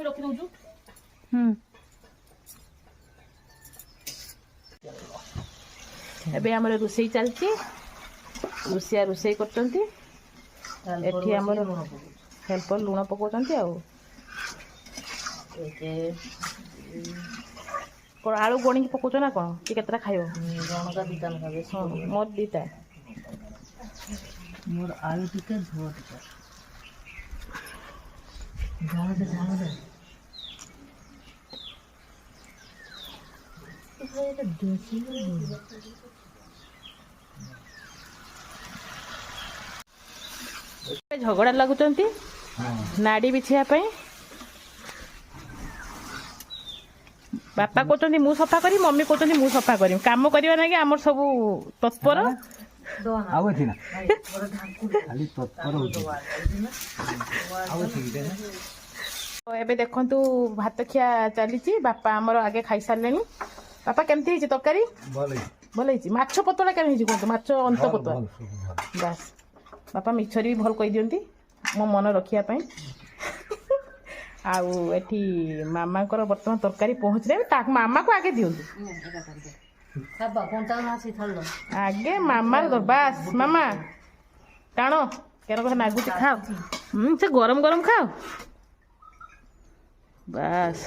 ବି ରଖି ଦଉଛୁ। ଏବେ ଆମର ରୋଷେଇ ଚାଲିଛି। ରୁଷିଆ ରୋଷେଇ କରୁଛନ୍ତି। ଏଠି ଆମର ହେଲ୍ପର ଲୁଣ ପକାଉଛନ୍ତି। ଆଉ କ'ଣ ଆଳୁ ଗଣିକି ପକାଉଛ ନା କ'ଣ? କି କେତେଟା ଖାଇବ? ମୋର ଦୁଇଟା। ମୋର ଆଳୁ ଟିକେ ଝୋଳ ଟିକେ ଝାଳ ଝଗଡ଼ା ଲାଗୁଛନ୍ତି ନାଡ଼ି ବିଛିବା ପାଇଁ। ବାପା କହୁଛନ୍ତି ମୁଁ ସଫା କରିବି, ମମି କହୁଛନ୍ତି ମୁଁ ସଫା କରିବି। କାମ କରିବା ନାଗି ଆମର ସବୁ ତତ୍ପର। ଏବେ ଦେଖନ୍ତୁ ଭାତ ଖିଆ ଚାଲିଛି। ବାପା ଆମର ଆଗେ ଖାଇସାରିଲେଣି। ବାପା କେମିତି ହେଇଛି ତରକାରୀ? ଭଲ ହେଇଛି। ମାଛ ପତଳା କେମିତି ହେଇଛି କୁହନ୍ତୁ? ମାଛ ଅନ୍ତ ପତଳା ବାସ୍। ବାପା ମିଛରେ ବି ଭଲ କହିଦିଅନ୍ତି ମୋ ମନ ରଖିବା ପାଇଁ। ଆଉ ଏଠି ମାମାଙ୍କର ବର୍ତ୍ତମାନ ତରକାରୀ ପହଞ୍ଚିଲେ। ମାମାକୁ ଆଗେ ଦିଅନ୍ତୁ। ଆଗେ ମାମାର ବାସ୍। ମାମା ଟାଣ କେନ କଥା ନାଗୁଛି ଖାଅ। ସେ ଗରମ ଗରମ ଖାଅ ବାସ୍।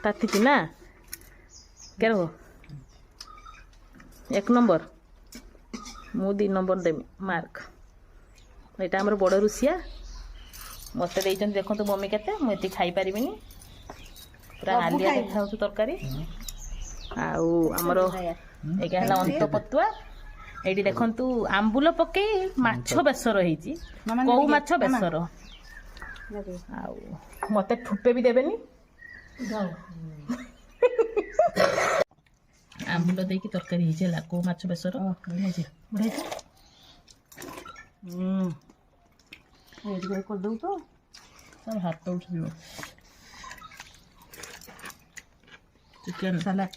ତାତିଛି ନା କେନ 1 ନମ୍ବର। ମୁଁ 2 ନମ୍ବର ଦେବି ମାର୍କ। ଏଇଟା ଆମର ବଡ଼ ରୁଷିଆ। ମୋତେ ଦେଇଛନ୍ତି ଦେଖନ୍ତୁ ମମି କେତେ। ମୁଁ ଏତିକି ଖାଇପାରିବିନି। ପୁରା ନାଲିଆ ଦେଖାଯାଉଛି ତରକାରୀ। ଆଉ ଆମର ଏଇଟା ହେଲା ଅନ୍ତପତୁଆ। ଏଇଠି ଦେଖନ୍ତୁ ଆମ୍ବୁଲ ପକେଇ ମାଛ ବେସର ହେଇଛି। କଉ ମାଛ ବେସର। ଆଉ ମୋତେ ଠୁପେ ବି ଦେବେନି। ଆମ୍ବୁଲ ଦେଇକି ତରକାରୀ ହେଇଛି ହେଲା। କଉ ମାଛ ବେସର କରିଦେବୁ ତ ହାତ ଉଠିଯିବ। Chicken salad.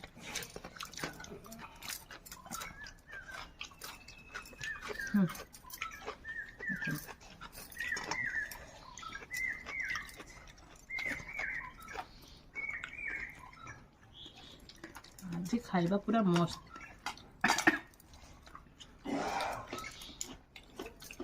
ଆଜି ଖାଇବା ପୁରା ମସ୍ତ।